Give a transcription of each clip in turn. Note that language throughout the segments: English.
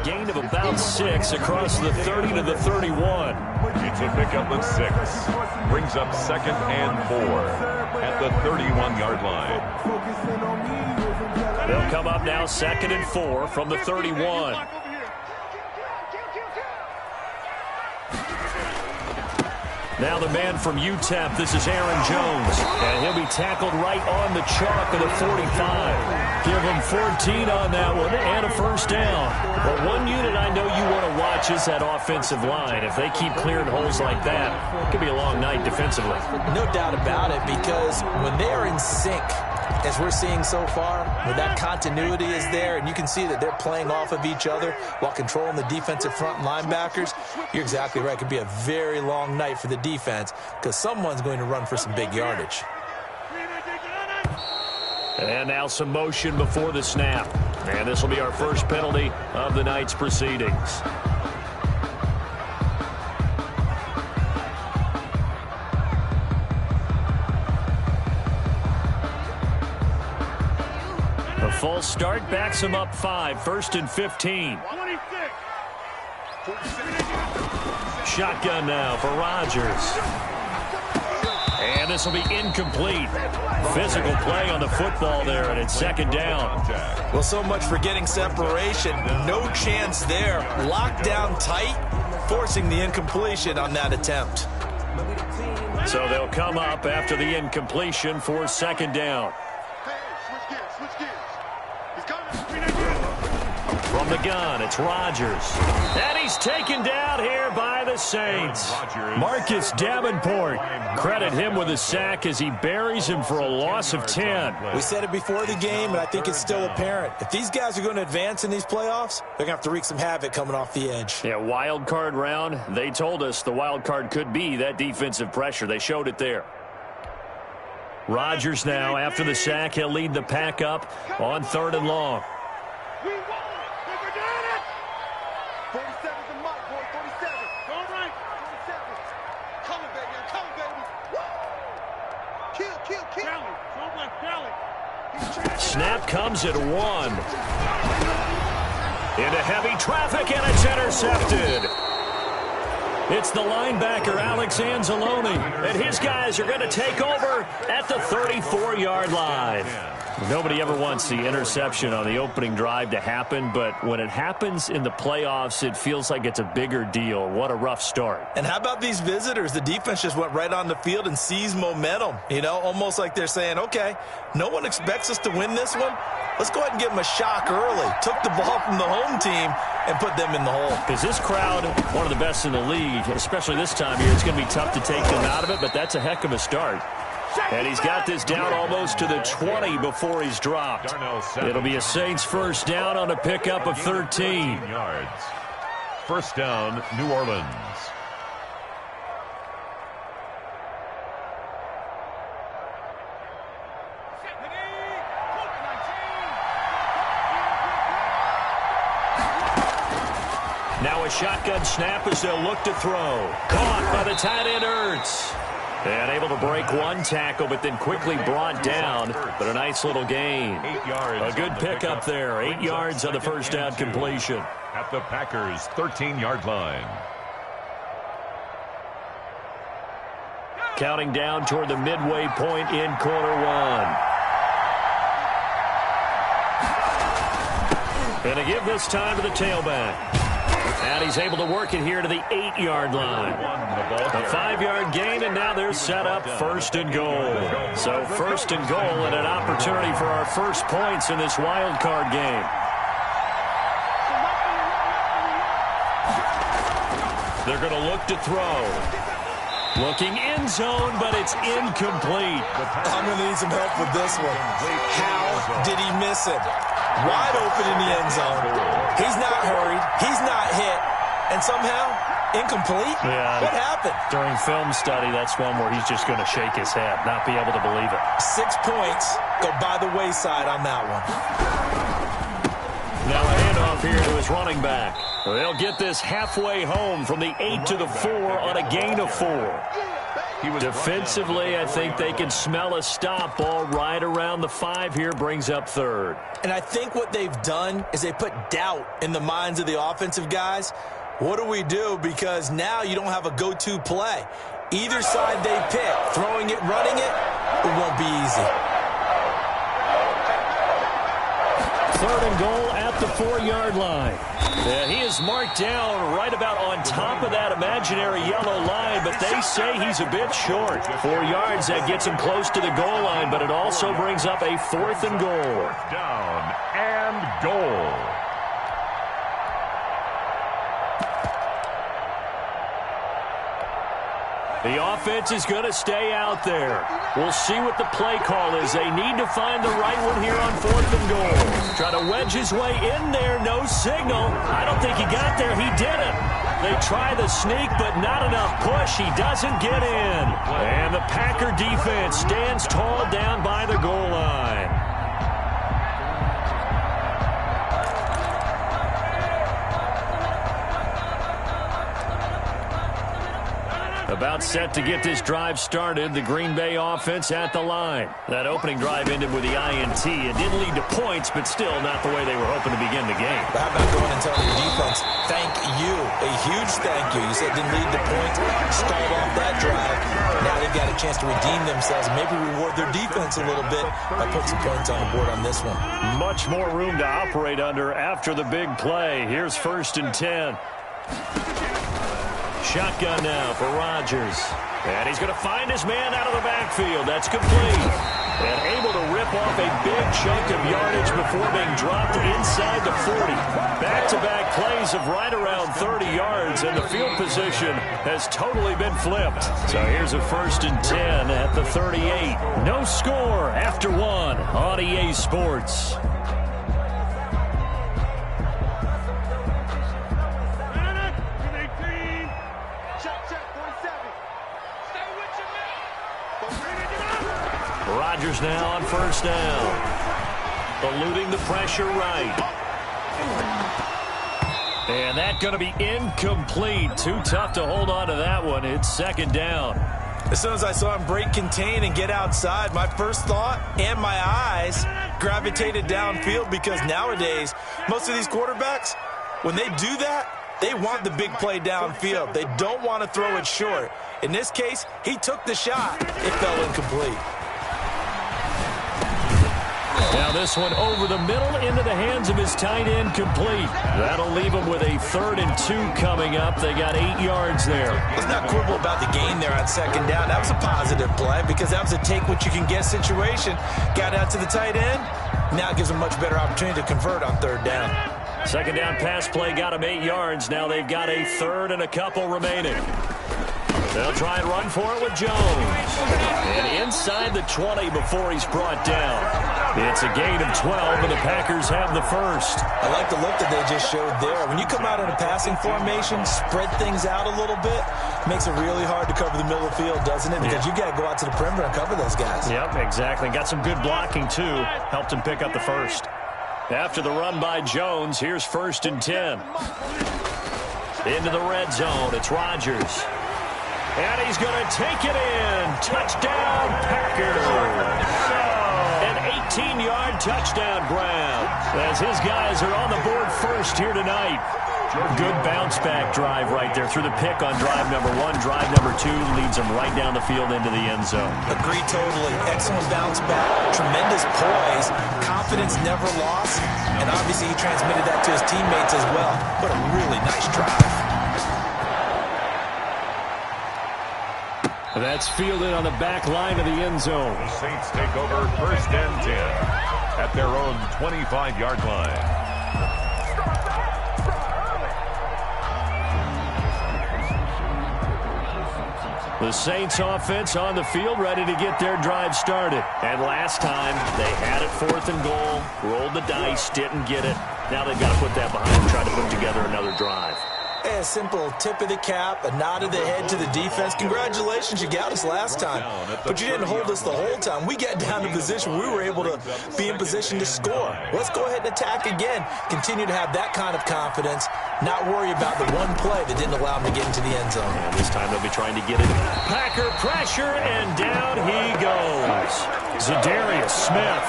gain of about 6 across the 30 to the 31. It's a pickup of 6. Brings up 2nd and 4 at the 31-yard line. They'll come up now 2nd and 4 from the 31. Now the man from UTEP, this is Aaron Jones. And he'll be tackled right on the chalk of the 45. Give him 14 on that one and a first down. But one unit I know you want to watch is that offensive line. If they keep clearing holes like that, it could be a long night defensively. No doubt about it, because when they are in sync, as we're seeing so far, when that continuity is there and you can see that they're playing off of each other while controlling the defensive front linebackers, you're exactly right. It could be a very long night for the defense because someone's going to run for some big yardage. And now some motion before the snap. And this will be our first penalty of the night's proceedings. A false start backs him up 5, 1st and 15. Shotgun now for Rodgers. And this will be incomplete. Physical play on the football there, and it's 2nd down. Well, so much for getting separation. No chance there. Locked down tight, forcing the incompletion on that attempt. So they'll come up after the incompletion for 2nd down. From the gun, it's Rodgers. And he's taken down here by the Saints. Marcus Davenport. Credit him with a sack as he buries him for a loss of 10. We said it before the game, and I think it's still apparent. If these guys are going to advance in these playoffs, they're going to have to wreak some havoc coming off the edge. Yeah, wild card round. They told us the wild card could be that defensive pressure. They showed it there. Rodgers now, after the sack, he'll lead the pack up on 3rd and long. Snap comes at 1. Into heavy traffic, and it's intercepted. It's the linebacker, Alex Anzalone, and his guys are going to take over at the 34-yard line. Nobody ever wants the interception on the opening drive to happen, but when it happens in the playoffs, it feels like it's a bigger deal. What a rough start. And how about these visitors? The defense just went right on the field and seized momentum. You know, almost like they're saying, okay, no one expects us to win this one. Let's go ahead and give them a shock early. Took the ball from the home team and put them in the hole. Because this crowd, one of the best in the league, especially this time of year, it's going to be tough to take them out of it, but that's a heck of a start. And he's got this down almost to the 20 before he's dropped. It'll be a Saints first down on a pickup of 13 yards. First down, New Orleans. Now a shotgun snap as they'll look to throw. Caught by the tight end, Ertz. And able to break one tackle, but then quickly brought down. But a nice little gain. 8 yards. A good pickup there. 8 yards on the first down completion. At the Packers' 13-yard line. Counting down toward the midway point in quarter 1. And to give this time to the tailback. And he's able to work it here to the 8-yard line. A 5-yard gain, and now they're set up 1st and goal. So 1st and goal and an opportunity for our first points in this wild card game. They're going to look to throw. Looking end zone, but it's incomplete. I'm going to need some help with this one. How did he miss it? Wide open in the end zone. He's not hurried. He's not hit. And somehow, incomplete? Yeah. What happened? During film study, that's one where he's just going to shake his head, not be able to believe it. 6 points go by the wayside on that one. Now a handoff here to his running back. They'll get this halfway home from the 8 to the 4 on a gain of 4. Defensively, I think they can smell a stop. Ball right around the 5 here, brings up third. And I think what they've done is they put doubt in the minds of the offensive guys. What do we do? Because now you don't have a go-to play. Either side they pick, throwing it, running it, it won't be easy. Third and goal at the 4-yard line. And he is marked down right about on top of that imaginary yellow line, but they say he's a bit short. 4 yards, that gets him close to the goal line, but it also brings up a 4th and goal. Down and goal. The offense is going to stay out there. We'll see what the play call is. They need to find the right one here on 4th and goal. Try to wedge his way in there. No signal. I don't think he got there. He didn't. They try the sneak, but not enough push. He doesn't get in. And the Packer defense stands tall down by the goal line. About set to get this drive started. The Green Bay offense at the line. That opening drive ended with the INT. It didn't lead to points, but still not the way they were hoping to begin the game. How about going and telling your defense, thank you, a huge thank you. You said it didn't lead to points. Start off that drive. Now they've got a chance to redeem themselves and maybe reward their defense a little bit by putting some points on the board on this one. Much more room to operate under after the big play. Here's 1st and 10. Shotgun now for Rodgers. And he's going to find his man out of the backfield. That's complete. And able to rip off a big chunk of yardage before being dropped inside the 40. Back-to-back plays of right around 30 yards, and the field position has totally been flipped. So here's a 1st and 10 at the 38. No score after 1 on EA Sports. Rodgers now on 1st down. Eluding the pressure right. And that's going to be incomplete. Too tough to hold on to that one. It's 2nd down. As soon as I saw him break contain and get outside, my first thought and my eyes gravitated downfield, because nowadays, most of these quarterbacks, when they do that, they want the big play downfield. They don't want to throw it short. In this case, he took the shot. It fell incomplete. Now this one over the middle into the hands of his tight end, complete. That'll leave him with a 3rd and 2 coming up. They got 8 yards there. Let's not quibble about the gain there on 2nd down. That was a positive play because that was a take-what-you-can-get situation. Got out to the tight end. Now it gives them much better opportunity to convert on 3rd down. 2nd down pass play got him 8 yards. Now they've got a 3rd and a couple remaining. They'll try and run for it with Jones. And inside the 20 before he's brought down. It's a gain of 12, and the Packers have the 1st. I like the look that they just showed there. When you come out in a passing formation, spread things out a little bit, makes it really hard to cover the middle of the field, doesn't it? Because you got to go out to the perimeter and cover those guys. Yep, exactly. Got some good blocking, too. Helped him pick up the 1st. After the run by Jones, here's 1st and 10. Into the red zone. It's Rodgers. And he's going to take it in. Touchdown, Packers. An 18-yard touchdown grab as his guys are on the board first here tonight. Good bounce-back drive right there through the pick on drive number 1. Drive number 2 leads him right down the field into the end zone. Agree totally. Excellent bounce-back. Tremendous poise. Confidence never lost. And obviously he transmitted that to his teammates as well. What a really nice drive. That's fielded on the back line of the end zone. The Saints take over 1st and 10 at their own 25-yard line. The Saints offense on the field, ready to get their drive started. And last time, they had it 4th and goal, rolled the dice, didn't get it. Now they've got to put that behind them, try to put together another drive. A simple tip of the cap, a nod of the head to the defense. Congratulations, you got us last time. But you didn't hold us the whole time. We got down to position. We were able to be in position to score. Let's go ahead and attack again. Continue to have that kind of confidence not worry about the one play that didn't allow him to get into the end zone. And this time they'll be trying to get it. Packer pressure, and down he goes. Za'Darius Smith.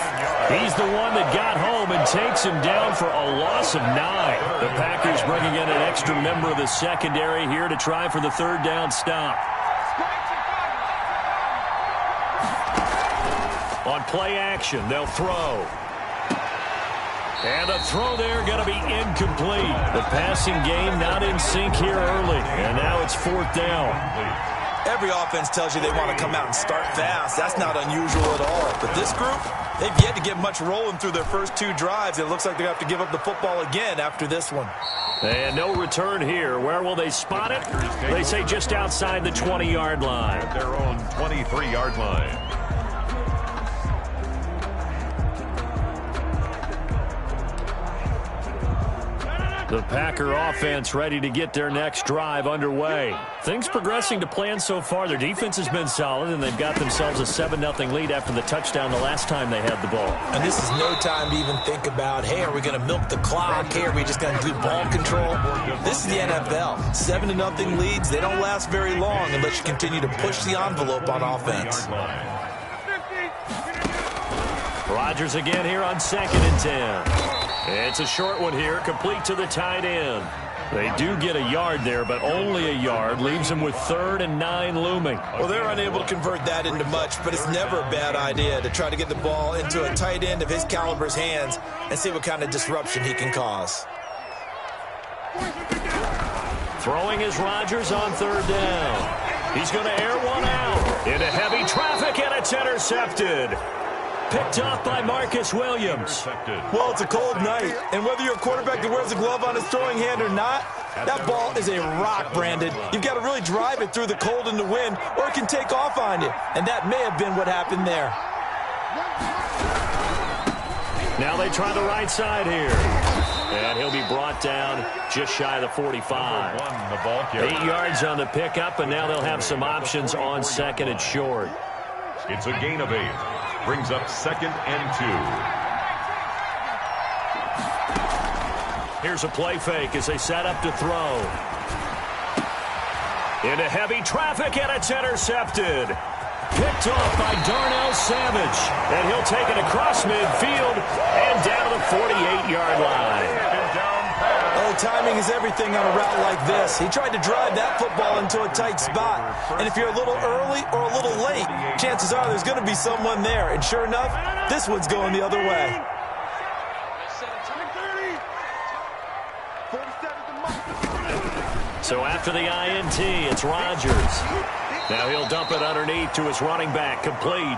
He's the one that got home and takes him down for a loss of 9. The Packers bringing in an extra member of the secondary here to try for the third down stop. On play action, they'll throw. And a throw there going to be incomplete. The passing game not in sync here early. And now it's 4th down. Every offense tells you they want to come out and start fast. That's not unusual at all. But this group, they've yet to get much rolling through their first 2 drives. It looks like they have to give up the football again after this one. And no return here. Where will they spot it? They say just outside the 20-yard line. At their own 23-yard line. The Packer offense ready to get their next drive underway. Things progressing to plan so far. Their defense has been solid, and they've got themselves a 7-0 lead after the touchdown the last time they had the ball. And this is no time to even think about, hey, are we going to milk the clock? Hey, are we just going to do ball control? This is the NFL. 7-0 leads, they don't last very long unless you continue to push the envelope on offense. Rodgers again here on 2nd and 10. It's a short one here, complete to the tight end. They do get a yard there, but only a yard. Leaves them with 3rd and 9 looming. Well, they're unable to convert that into much, but it's never a bad idea to try to get the ball into a tight end of his caliber's hands and see what kind of disruption he can cause. Throwing is Rodgers on 3rd down. He's going to air one out into heavy traffic, and it's intercepted. Picked off by Marcus Williams. Well, it's a cold night, and whether you're a quarterback that wears a glove on his throwing hand or not, that ball is a rock, Brandon. You've got to really drive it through the cold and the wind, or it can take off on you, and that may have been what happened there. Now they try the right side here, and he'll be brought down just shy of the 45. 8 yards on the pickup, and now they'll have some options on 2nd and short. It's a gain of 8. Brings up 2nd and 2. Here's a play fake as they set up to throw. Into heavy traffic, and it's intercepted. Picked off by Darnell Savage. And he'll take it across midfield and down to the 48-yard line. Oh, timing is everything on a route like this. He tried to drive that football into a tight spot. And if you're a little early or a little late, chances are there's going to be someone there. And sure enough, this one's going the other way. So after the INT, it's Rodgers. Now he'll dump it underneath to his running back, complete.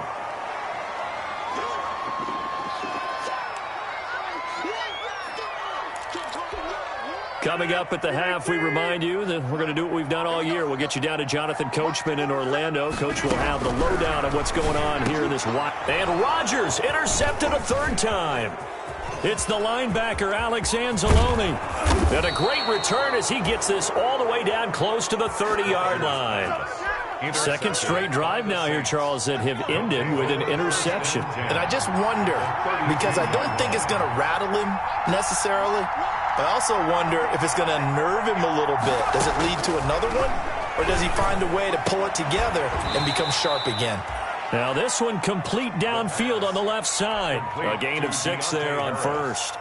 Coming up at the half, we remind you that we're going to do what we've done all year. We'll get you down to Jonathan Coachman in Orlando. Coach will have the lowdown of what's going on here in this wide. And Rodgers intercepted a 3rd time. It's the linebacker, Alex Anzalone. And a great return as he gets this all the way down close to the 30-yard line. 2nd straight drive now here, Charles, that have ended with an interception. And I just wonder, because I don't think it's going to rattle him necessarily. I also wonder if it's going to nerve him a little bit. Does it lead to another one? Or does he find a way to pull it together and become sharp again? Now this one complete downfield on the left side. A gain of 6 there on 1st.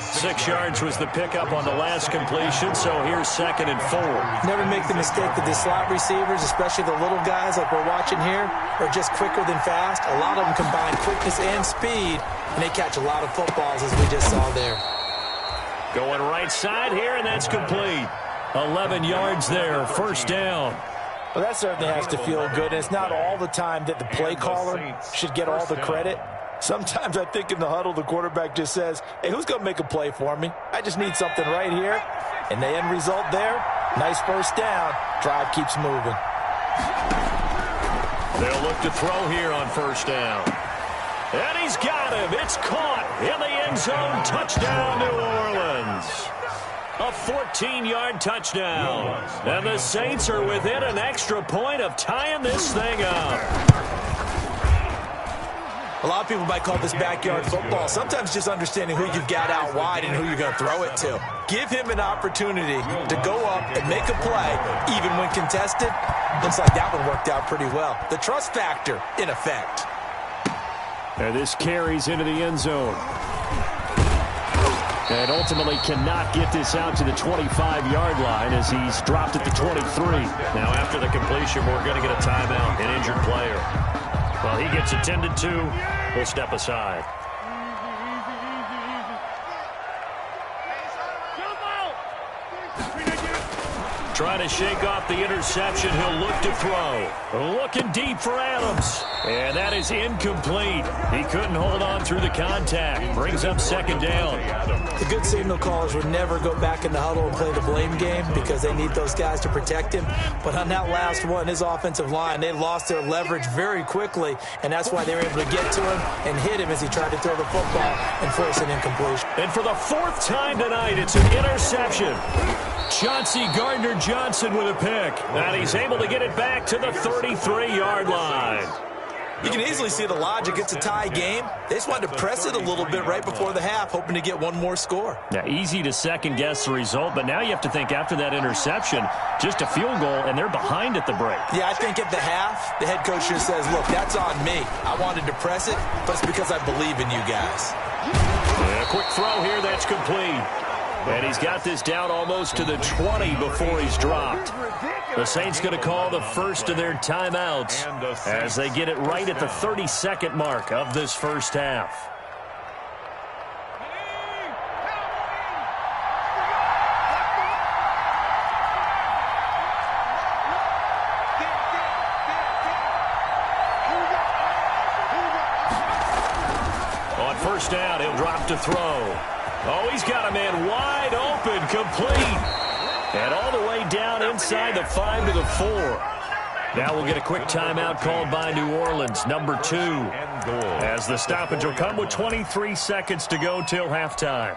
6 yards was the pickup on the last completion, so here's 2nd and 4. Never make the mistake that the slot receivers, especially the little guys like we're watching here, are just quicker than fast. A lot of them combine quickness and speed, and they catch a lot of footballs, as we just saw there. Going right side here, and that's complete. 11 yards there, 1st down. Well, that certainly has to feel good, and it's not all the time that the play caller should get all the credit. Sometimes I think in the huddle, the quarterback just says, hey, who's going to make a play for me? I just need something right here. And the end result there, nice 1st down. Drive keeps moving. They'll look to throw here on 1st down. And he's got him. It's caught in the end zone. Touchdown, New Orleans. A 14-yard touchdown. And the Saints are within an extra point of tying this thing up. A lot of people might call this backyard football. Sometimes just understanding who you've got out wide and who you're going to throw it to. Give him an opportunity to go up and make a play, even when contested. Looks like that one worked out pretty well. The trust factor in effect. And this carries into the end zone. And ultimately cannot get this out to the 25-yard line as he's dropped at the 23. Now after the completion, we're going to get a timeout, an injured player. Well, he gets attended to. We'll step aside. Trying to shake off the interception. He'll look to throw. Looking deep for Adams. And that is incomplete. He couldn't hold on through the contact. Brings up second down. The good signal callers would never go back in the huddle and play the blame game because they need those guys to protect him. But on that last one, his offensive line, they lost their leverage very quickly, and that's why they were able to get to him and hit him as he tried to throw the football and force an incompletion. And for the fourth time tonight, it's an interception. Chauncey Gardner-Johnson with a pick. And he's able to get it back to the 33-yard line. You can easily see the logic. It's a tie game. They just wanted to press it a little bit right before the half, hoping to get one more score. Yeah, easy to second-guess the result, but now you have to think after that interception, just a field goal, and they're behind at the break. Yeah, I think at the half, the head coach just says, look, that's on me. I wanted to press it, but it's because I believe in you guys. And a quick throw here, that's complete. And he's got this down almost to the 20 before he's dropped. The Saints going to call the first of their timeouts as they get it right at the 32nd mark of this first half. On first down, he'll drop to throw. Oh, he's got a man wide open, complete. And all the way down inside the 5 to the 4. Now we'll get a quick timeout called by New Orleans, number 2. As the stoppage will come with 23 seconds to go till halftime.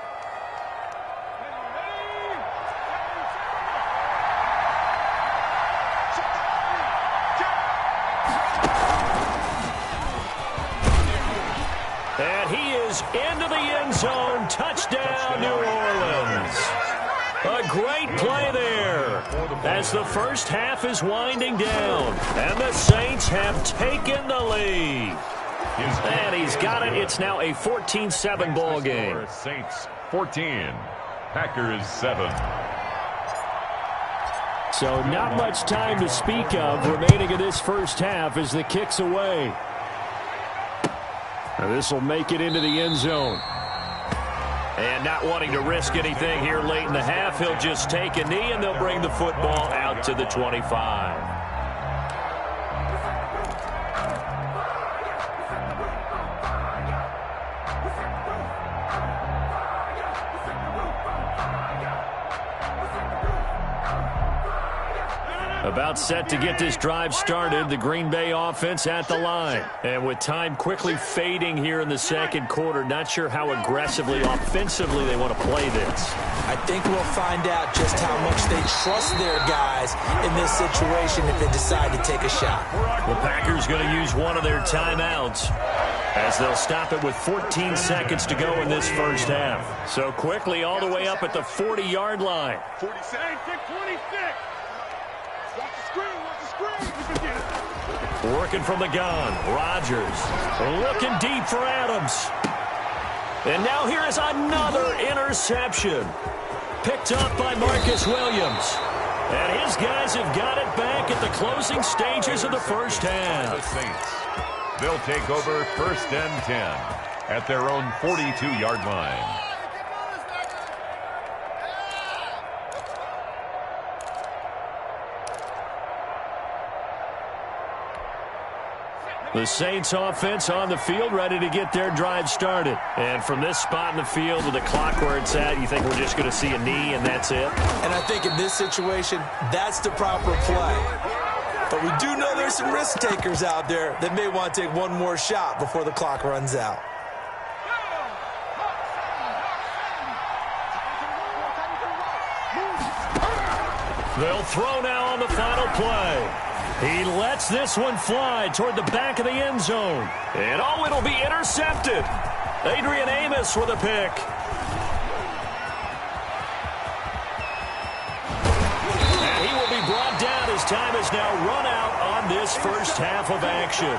And he is into the end zone. Touchdown, New Orleans. A great play there as the first half is winding down. And the Saints have taken the lead. And he's got it. It's now a 14-7 ball game. Saints 14, Packers 7. So not much time to speak of remaining in this first half as the kick's away. Now this will make it into the end zone. And not wanting to risk anything here late in the half, he'll just take a knee and they'll bring the football out to the 25. About set to get this drive started, the Green Bay offense at the line. And with time quickly fading here in the second quarter, not sure how aggressively, offensively they want to play this. I think we'll find out just how much they trust their guys in this situation if they decide to take a shot. The Packers going to use one of their timeouts as they'll stop it with 14 seconds to go in this first half. So quickly all the way up at the 40-yard line. 46. 26. Watch the screen. Watch the screen. You can get it. Working from the gun. Rodgers looking deep for Adams. And now here is another interception. Picked up by Marcus Williams. And his guys have got it back at the closing stages of the first half. The Saints, they'll take over first and 10 at their own 42-yard line. The Saints offense on the field, ready to get their drive started. And from this spot in the field with the clock where it's at, you think we're just going to see a knee and that's it? And I think in this situation, that's the proper play. But we do know there's some risk takers out there that may want to take one more shot before the clock runs out. They'll throw now on the final play. He lets this one fly toward the back of the end zone. And oh, it'll be intercepted. Adrian Amos with a pick. And he will be brought down as time has now run out on this first half of action.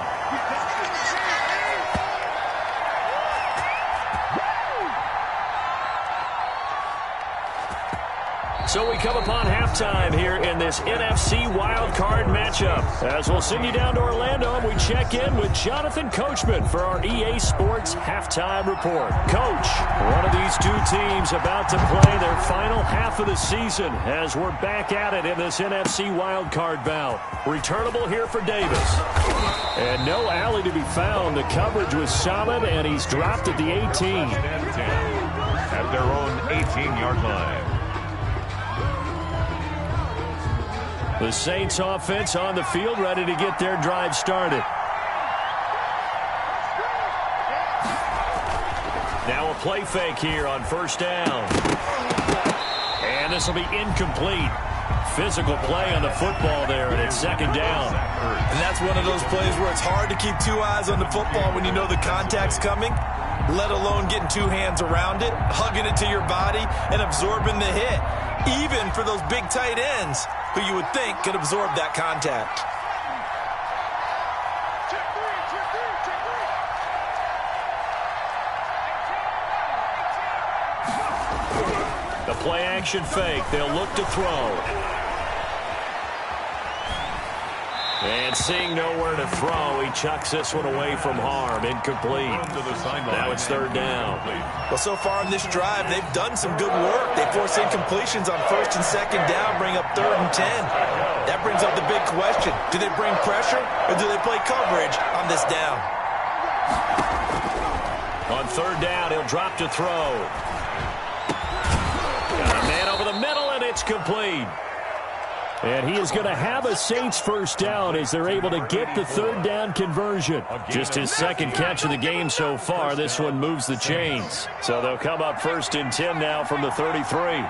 So we come upon halftime here in this NFC wildcard matchup. As we'll send you down to Orlando, and we check in with Jonathan Coachman for our EA Sports Halftime Report. Coach, one of these two teams about to play their final half of the season as we're back at it in this NFC wildcard bout. Returnable here for Davis. And no alley to be found. The coverage was solid, and he's dropped at the 18. At their own 18-yard line. The Saints offense on the field, ready to get their drive started. Now a play fake here on first down. And this will be incomplete. Physical play on the football there, and it's second down. And that's one of those plays where it's hard to keep two eyes on the football when you know the contact's coming, let alone getting two hands around it, hugging it to your body, and absorbing the hit. Even for those big tight ends who you would think could absorb that contact. The play action fake. They'll look to throw. And seeing nowhere to throw, he chucks this one away from harm. Incomplete. Now it's third down. Well, so far in this drive, they've done some good work. They force incompletions on first and second down, bring up 3rd and 10. That brings up the big question. Do they bring pressure, or do they play coverage on this down? On third down, he'll drop to throw. Got a man over the middle, and it's complete. And he is going to have a Saints first down as they're able to get the third down conversion. Just his second catch of the game so far. This one moves the chains. So they'll come up 1st and 10 now from the 33.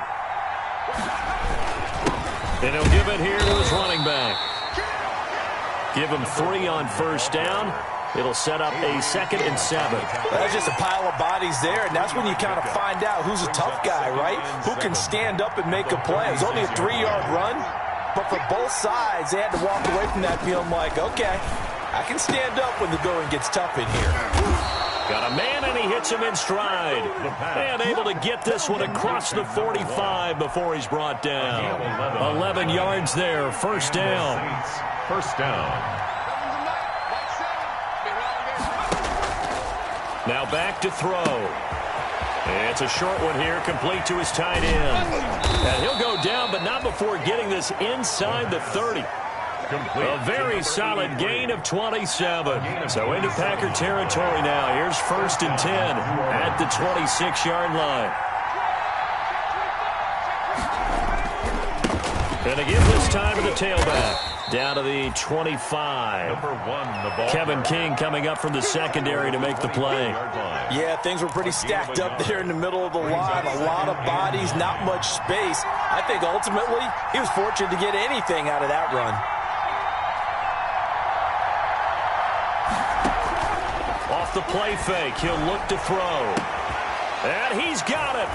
And he'll give it here to his running back. Give him 3 on first down. It'll set up a 2nd and 7. That's just a pile of bodies there, and that's when you kind of find out who's a tough guy, right? Who can stand up and make a play. It was only a 3-yard run. But for both sides, they had to walk away from that feeling like, okay, I can stand up when the going gets tough in here. Got a man, and he hits him in stride. And able to get this one across the 45 before he's brought down. 11 yards there, first down. First down. Now back to throw. It's a short one here, complete to his tight end. And he'll go down, but not before getting this inside the 30. A very solid gain of 27. So into Packer territory now. Here's 1st and 10 at the 26-yard line. And they give this time to the tailback. Down to the 25. Number 1, the ball. Kevin King coming up from the secondary to make the play. Yeah, things were pretty stacked up there in the middle of the line. A lot of bodies, not much space. I think ultimately he was fortunate to get anything out of that run. Off the play fake, he'll look to throw. And he's got it.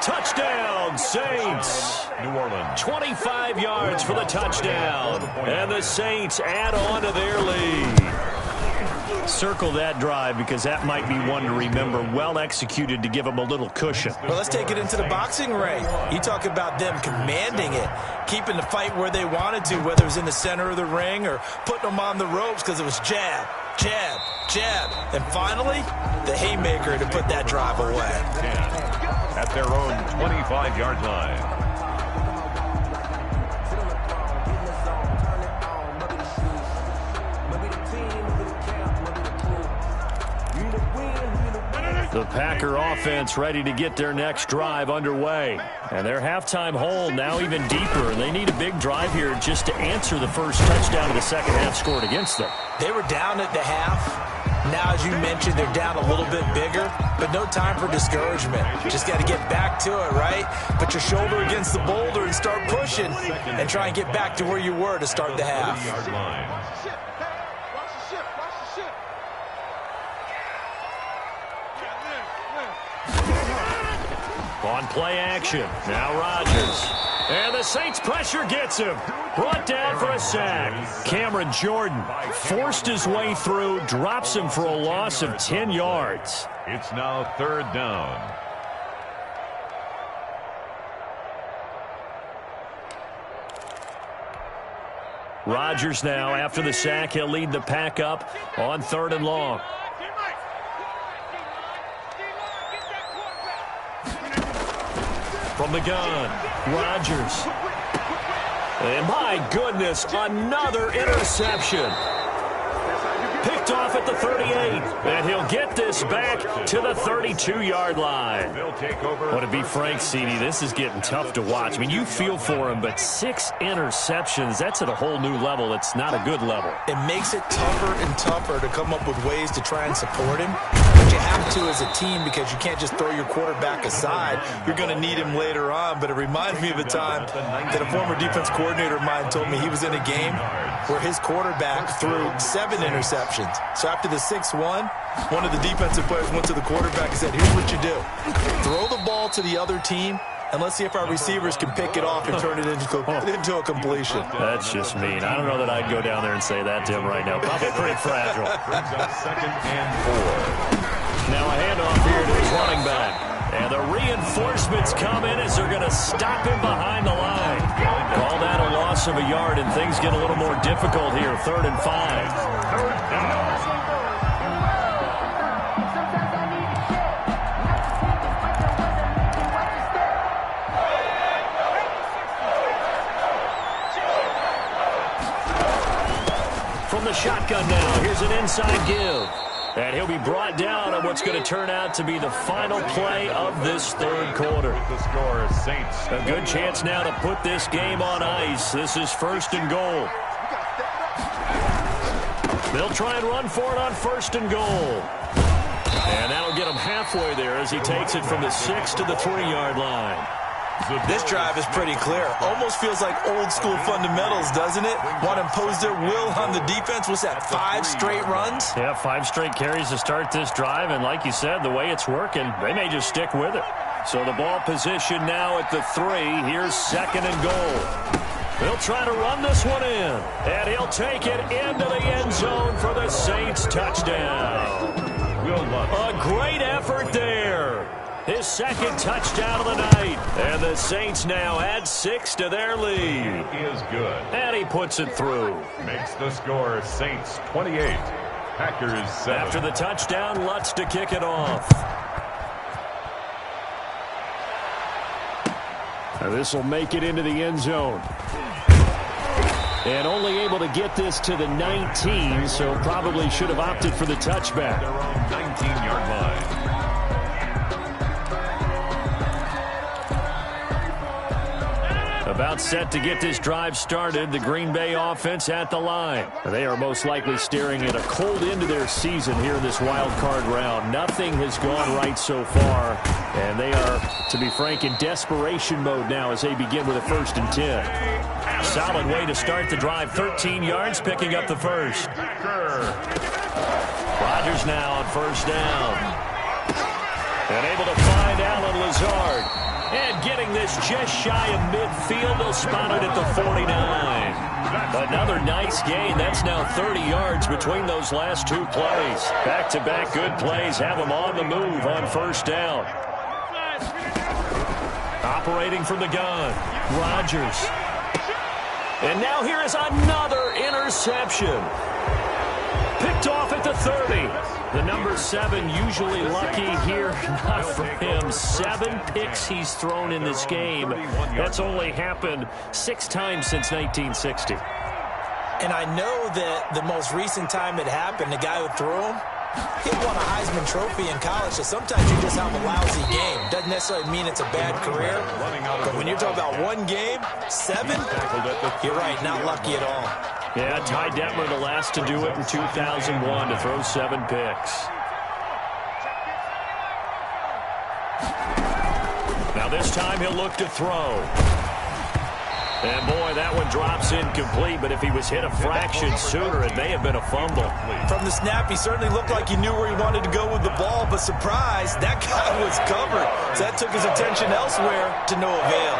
Touchdown, Saints. New Orleans. 25 yards for the touchdown. And the Saints add on to their lead. Circle that drive because that might be one to remember. Well executed to give them a little cushion. Well, let's take it into the boxing ring. You talk about them commanding it, keeping the fight where they wanted to, whether it was in the center of the ring or putting them on the ropes because it was jab, jab, jab. And finally, the haymaker to put that drive away. At their own 25-yard line. The Packer offense ready to get their next drive underway. And their halftime hole now even deeper. And they need a big drive here just to answer the first touchdown of the second half scored against them. They were down at the half. Now, as you mentioned, they're down a little bit bigger, but no time for discouragement. Just got to get back to it, right? Put your shoulder against the boulder and start pushing. possession and try and get back to where you were to start the half. On play action, now Rodgers. And the Saints pressure gets him. Brought down for a sack. Cameron Jordan forced his way through, drops him for a loss of 10 yards. It's now 3rd down. Rodgers now, after the sack, he'll lead the pack up on 3rd and long. From the gun, Rodgers. And my goodness, another interception. Picked off at the 38, and he'll get this back to the 32-yard line. Well, to be frank, CD, this is getting tough to watch. I mean, you feel for him, but 6 interceptions, that's at a whole new level. It's not a good level. It makes it tougher and tougher to come up with ways to try and support him. But you have to as a team because you can't just throw your quarterback aside. You're going to need him later on. But it reminds me of a time that a former defense coordinator of mine told me he was in a game where his quarterback threw 7 interceptions. So after the 6-1, one of the defensive players went to the quarterback and said, here's what you do. Throw the ball to the other team, and let's see if our receivers can pick it off and turn it into a completion. That's just mean. I don't know that I'd go down there and say that to him right now. Probably pretty fragile. 2nd and 4. Now a handoff here to his running back. And the reinforcements come in as they're going to stop him behind the line. Call that a loss of a yard, and things get a little more difficult here. 3rd and 5. 3rd down. From the shotgun now, here's an inside give. And he'll be brought down on what's going to turn out to be the final play of this 3rd quarter. The score is Saints. A good chance now to put this game on ice. This is 1st and goal. They'll try and run for it on 1st and goal. And that'll get him halfway there as he takes it from the 6 to the 3-yard line. This drive is pretty clear. Almost feels like old school fundamentals, doesn't it? Want to impose their will on the defense. What's that, 5 straight runs? Yeah, 5 straight carries to start this drive. And like you said, the way it's working, they may just stick with it. So the ball position now at the 3. Here's 2nd and goal. He'll try to run this one in. And he'll take it into the end zone for the Saints touchdown. A great effort there. His 2nd touchdown of the night. And the Saints now add 6 to their lead. He is good. And he puts it through. Makes the score Saints 28. Packers 7. After the touchdown, Lutz to kick it off. Now this will make it into the end zone. And only able to get this to the 19, so probably should have opted for the touchback. Their own 19-yard line. About set to get this drive started, the Green Bay offense at the line. They are most likely staring at a cold end to their season here in this wild card round. Nothing has gone right so far, and they are, to be frank, in desperation mode now as they begin with a 1st and 10. Solid way to start the drive. 13 yards, picking up the 1st. Rodgers now on 1st down. And able to find Allen Lazard. And getting this just shy of midfield, they'll spot it at the 49. Another nice gain. That's now 30 yards between those last 2 plays. Back-to-back good plays have them on the move on 1st down. Operating from the gun, Rodgers. And now here is another interception. Picked off at the 30. The number 7 usually lucky here. Not for him. 7 picks he's thrown in this game. That's only happened 6 times since 1960. And I know that the most recent time it happened, the guy who threw him, he won a Heisman Trophy in college, so sometimes you just have a lousy game. Doesn't necessarily mean it's a bad career, but when you're talking about 1 game, 7, you're right, not lucky at all. Yeah, Ty Detmer, the last to do it in 2001, to throw 7 picks. Now this time he'll look to throw. And boy, that one drops incomplete, but if he was hit a fraction sooner, it may have been a fumble. From the snap, he certainly looked like he knew where he wanted to go with the ball, but surprise, that guy was covered. So that took his attention elsewhere to no avail.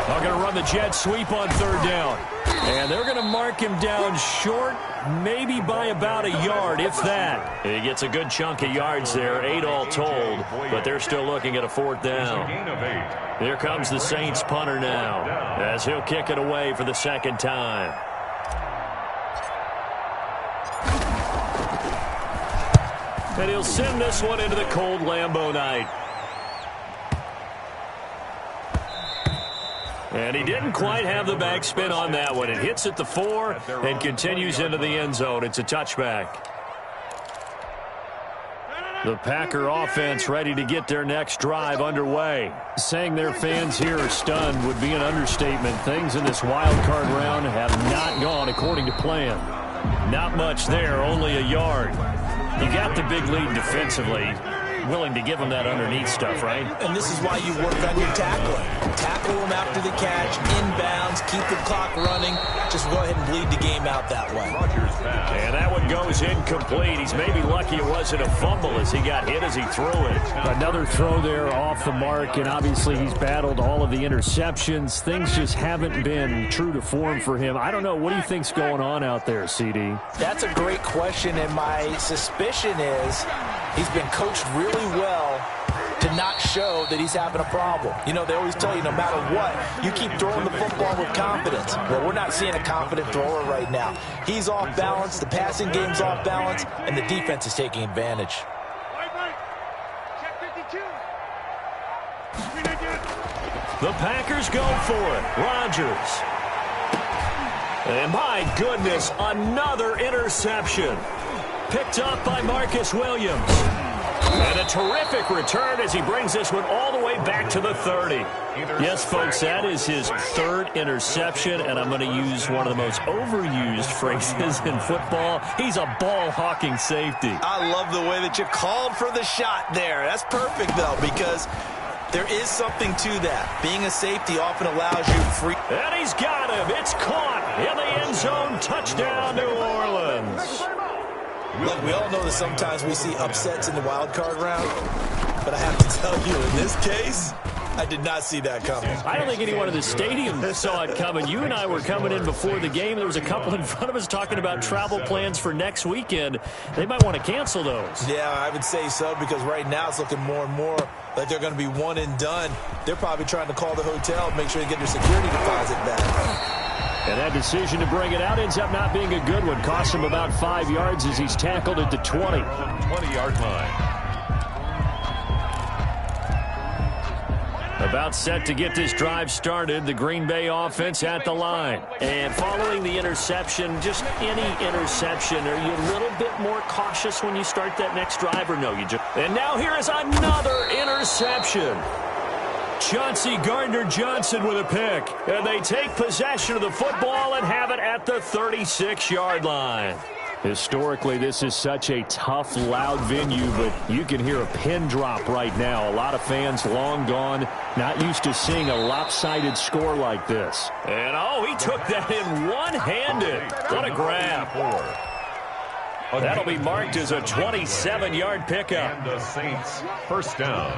They're going to run the jet sweep on third down. And they're going to mark him down short, maybe by about a yard, if that. He gets a good chunk of yards there, 8 all told, but they're still looking at a fourth down. Here comes the Saints punter now, as he'll kick it away for the second time. And he'll send this one into the cold Lambeau night. And he didn't quite have the backspin on that one. It hits at the 4 and continues into the end zone. It's a touchback. The Packer offense ready to get their next drive underway. Saying their fans here are stunned would be an understatement. Things in this wild card round have not gone according to plan. Not much there, only a yard. You got the big lead defensively. Willing to give them that underneath stuff, right? And this is why you work on your tackling. Tackle them after the catch, inbounds, keep the clock running. Just go ahead and bleed the game out that way. And that one goes incomplete. He's maybe lucky it wasn't a fumble as he got hit as he threw it. Another throw there off the mark, and obviously he's battled all of the interceptions. Things just haven't been true to form for him. I don't know. What do you think's going on out there, CD? That's a great question, and my suspicion is he's been coached really well to not show that he's having a problem. You know, they always tell you no matter what, you keep throwing the football with confidence. Well, we're not seeing a confident thrower right now. He's off balance, the passing game's off balance, and the defense is taking advantage. Check 52. The Packers go for it. Rodgers. And my goodness, another interception. Picked up by Marcus Williams. And a terrific return as he brings this one all the way back to the 30. Yes, folks, that is his third interception, and I'm going to use one of the most overused phrases in football. He's a ball-hawking safety. I love the way that you called for the shot there. That's perfect, though, because there is something to that. Being a safety often allows you free. And he's got him. It's caught in the end zone. Touchdown, New Orleans. Look, we all know that sometimes we see upsets in the wild card round, but I have to tell you, in this case, I did not see that coming. I don't think anyone in the stadium saw it coming. You and I were coming in before the game. There was a couple in front of us talking about travel plans for next weekend. They might want to cancel those. Yeah, I would say so, because right now it's looking more and more like they're going to be one and done. They're probably trying to call the hotel and make sure they get their security deposit back. And that decision to bring it out ends up not being a good one. Costs him about 5 yards as he's tackled at the 20. 20-yard line. About set to get this drive started, the Green Bay offense at the line. And following the interception, just any interception, are you a little bit more cautious when you start that next drive, or no? And now here is another interception. Chauncey Gardner-Johnson with a pick. And they take possession of the football and have it at the 36-yard line. Historically, this is such a tough, loud venue, but you can hear a pin drop right now. A lot of fans long gone, not used to seeing a lopsided score like this. And, oh, he took that in one-handed. What a grab. That'll be marked as a 27-yard pickup. And the Saints first down.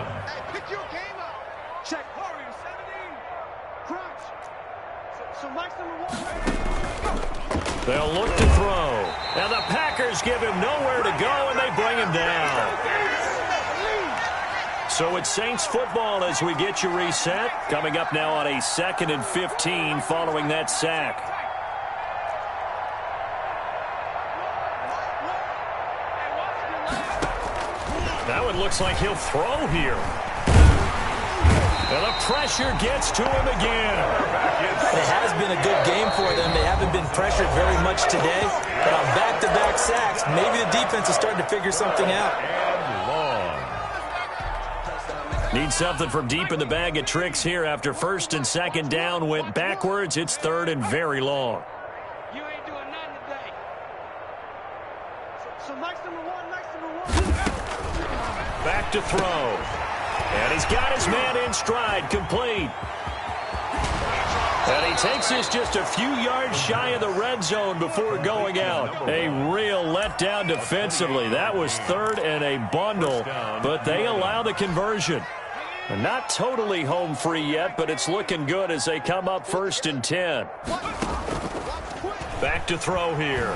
Pick your game up. Check. Warrior 17. Crunch. So Mike's number 1. They'll look to throw. And the Packers give him nowhere to go, and they bring him down. So it's Saints football as we get you reset. Coming up now on a 2nd and 15 following that sack. That one looks like he'll throw here. And the pressure gets to him again. It has been a good game for them. They haven't been pressured very much today. But on back-to-back sacks, maybe the defense is starting to figure something out. Need something from deep in the bag of tricks here after 1st and 2nd down went backwards. It's 3rd and very long. You ain't doing nothing today. So Mike's number 1, Mike's number 1. Back to throw. And he's got his man in stride, complete. And he takes this just a few yards shy of the red zone before going out. A real letdown defensively. That was 3rd and a bundle, but they allow the conversion. Not totally home free yet, but it's looking good as they come up 1st and 10. Back to throw here.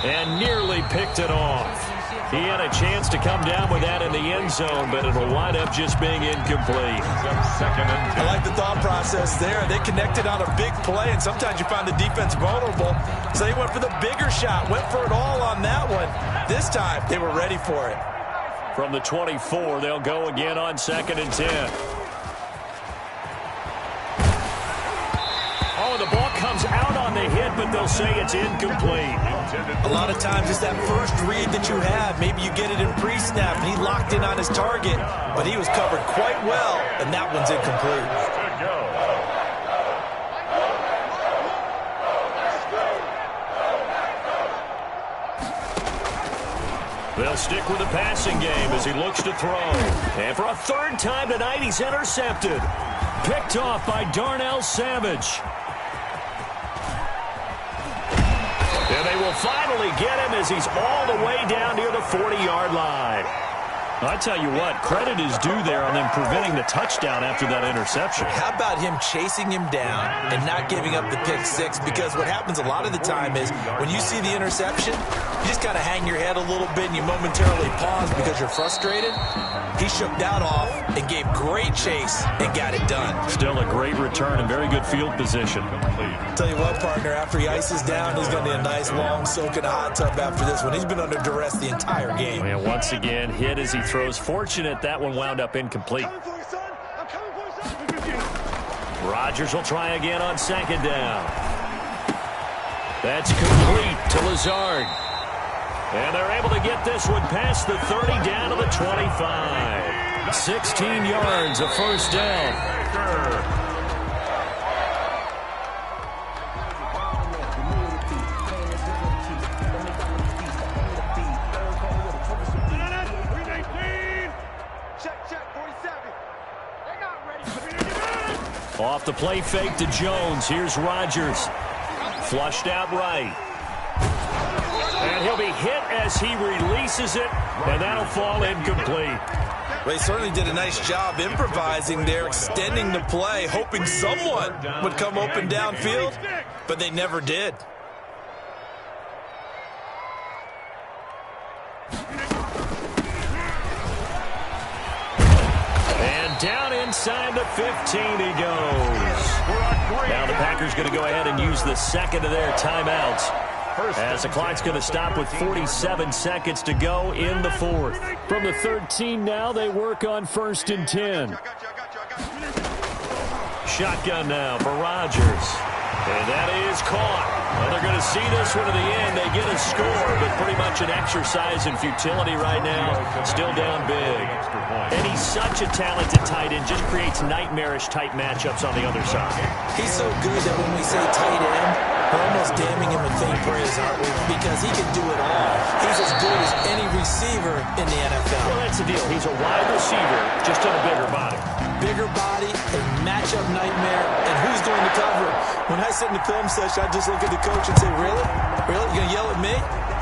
And nearly picked it off. He had a chance to come down with that in the end zone, but it'll wind up just being incomplete. I like the thought process there. They connected on a big play, and sometimes you find the defense vulnerable. So they went for the bigger shot, went for it all on that one. This time, they were ready for it. From the 24, they'll go again on 2nd and 10. Oh, the ball comes out on the hit, but they'll say it's incomplete. A lot of times it's that first read that you have. Maybe you get it in pre-snap, and he locked in on his target, but he was covered quite well, and that one's incomplete. They'll stick with the passing game as he looks to throw. And for a 3rd time tonight, he's intercepted. Picked off by Darnell Savage. And they will finally get him as he's all the way down near the 40-yard line. I tell you what, credit is due there on them preventing the touchdown after that interception. How about him chasing him down and not giving up the pick six? Because what happens a lot of the time is when you see the interception, you just kind of hang your head a little bit and you momentarily pause because you're frustrated. He shook that off and gave great chase and got it done. Still a great return and very good field position. Tell you what, partner, after he ices down, he's going to need a nice long soak in a hot tub after this one. He's been under duress the entire game. And once again, hit as he throws. Fortunate that one wound up incomplete. Rodgers will try again on 2nd down. That's complete to Lazard. And they're able to get this one past the 30 down to the 25. 16 yards, a 1st down. Off the play fake to Jones. Here's Rodgers. Flushed out right. And he'll be hit as he releases it, and that'll fall incomplete. Well, he certainly did a nice job improvising there, extending the play, hoping someone would come open downfield, but they never did. And down inside the 15 he goes. Now the Packers going to go ahead and use the 2nd of their timeouts, as the clock's going to stop with 47 seconds to go in the 4th. From the 13 now, they work on 1st and 10. Shotgun now for Rodgers. And that is caught. Well, they're going to see this one to the end. They get a score, but pretty much an exercise in futility right now. Still down big. And he's such a talented tight end, just creates nightmarish-type matchups on the other side. He's so good that when we say tight end, we're almost damning him with faint praise, aren't we? Because he can do it all. He's as good as any receiver in the NFL. Well, that's the deal. He's a wide receiver, just on a bigger body. Bigger body, a matchup nightmare, and who's going to cover it? When I sit in the film session, I just look at the coach and say, really? Really? You going to yell at me?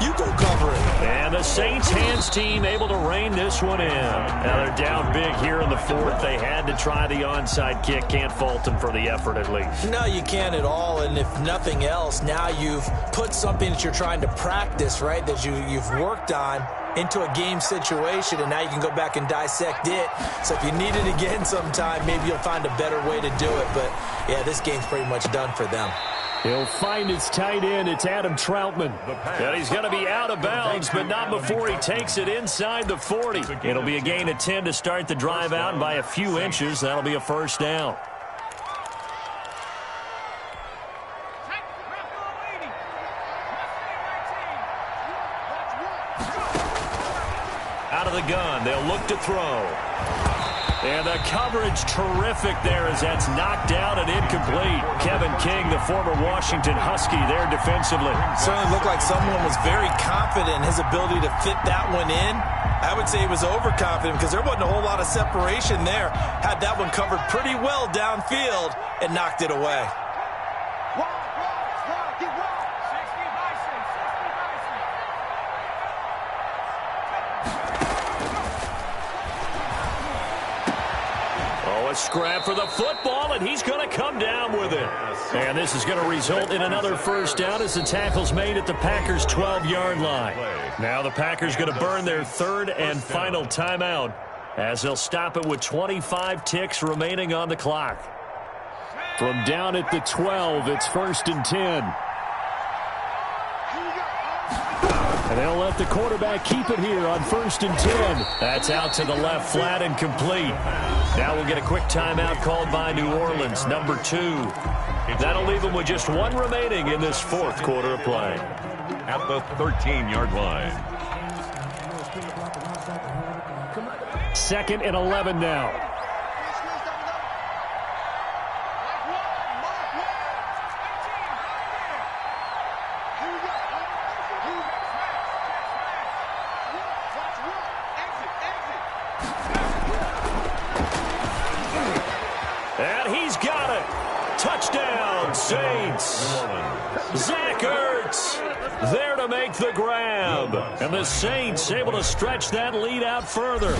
You go cover it. And the Saints hands team able to rein this one in. Now they're down big here in the 4th. They had to try the onside kick. Can't fault them for the effort at least. No, you can't at all. And if nothing else, now you've put something that you're trying to practice, right, that you've worked on into a game situation, and now you can go back and dissect it. So if you need it again sometime, maybe you'll find a better way to do it. But, yeah, this game's pretty much done for them. He'll find his tight end. It's Adam Troutman. And he's going to be out of bounds, but not before he takes it inside the 40. It'll be a gain of 10 to start the drive out, and by a few inches, that'll be a 1st down. Out of the gun, they'll look to throw. And the coverage terrific there as that's knocked down and incomplete. Kevin King, the former Washington Husky, there defensively. Certainly looked like someone was very confident in his ability to fit that one in. I would say he was overconfident because there wasn't a whole lot of separation there. Had that one covered pretty well downfield and knocked it away. Scrap for the football, and he's going to come down with it. And this is going to result in another first down as the tackle's made at the Packers' 12-yard line. Now the Packers going to burn their third and final timeout as they'll stop it with 25 ticks remaining on the clock. From down at the 12, it's 1st and 10. And they'll let the quarterback keep it here on 1st and 10. That's out to the left, flat and complete. Now we'll get a quick timeout called by New Orleans, number 2. That'll leave them with just one remaining in this fourth quarter of play. At the 13-yard line. 2nd and 11 now. Touchdown, Saints. Zach Ertz there to make the grab. And the Saints able to stretch that lead out further.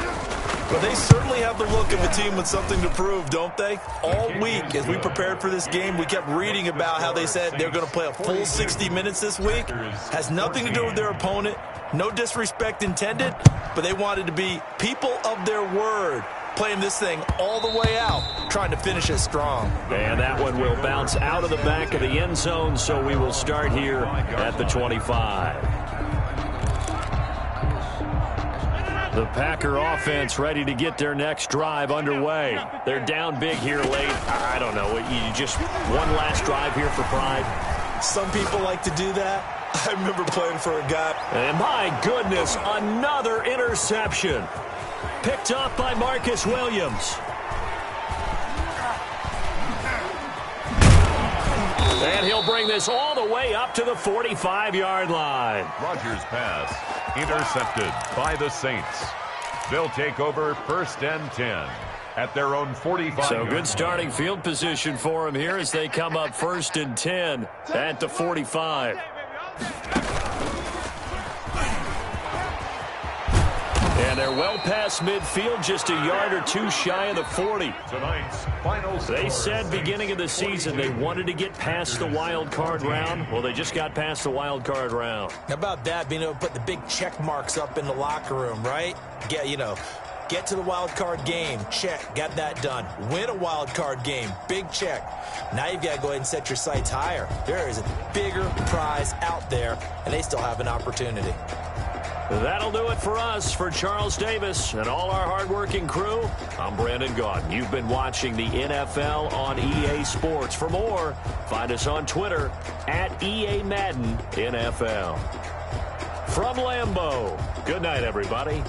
But they certainly have the look of a team with something to prove, don't they? All week, as we prepared for this game, we kept reading about how they said they're going to play a full 60 minutes this week. Has nothing to do with their opponent. No disrespect intended, but they wanted to be people of their word, playing this thing all the way out, trying to finish it strong. And that one will bounce out of the back of the end zone, so we will start here at the 25. The Packer offense ready to get their next drive underway. They're down big here late. I don't know. You just one last drive here for pride. Some people like to do that. I remember playing for a guy. And my goodness, another interception. Picked off by Marcus Williams. And he'll bring this all the way up to the 45-yard line. Rodgers' pass intercepted by the Saints. They'll take over 1st and 10 at their own 45. So good starting field position for them here as they come up 1st and 10 at the 45. And they're well past midfield, just a yard or two shy of the 40. Tonight's final score. They said beginning of the season they wanted to get past the wild card round. Well, they just got past the wild card round. How about that, being able to put the big check marks up in the locker room, right? Get to the wild card game, check, got that done. Win a wild card game, big check. Now you've got to go ahead and set your sights higher. There is a bigger prize out there, and they still have an opportunity. That'll do it for us. For Charles Davis and all our hardworking crew, I'm Brandon Gaudin. You've been watching the NFL on EA Sports. For more, find us on Twitter at EA Madden NFL. From Lambeau, good night, everybody.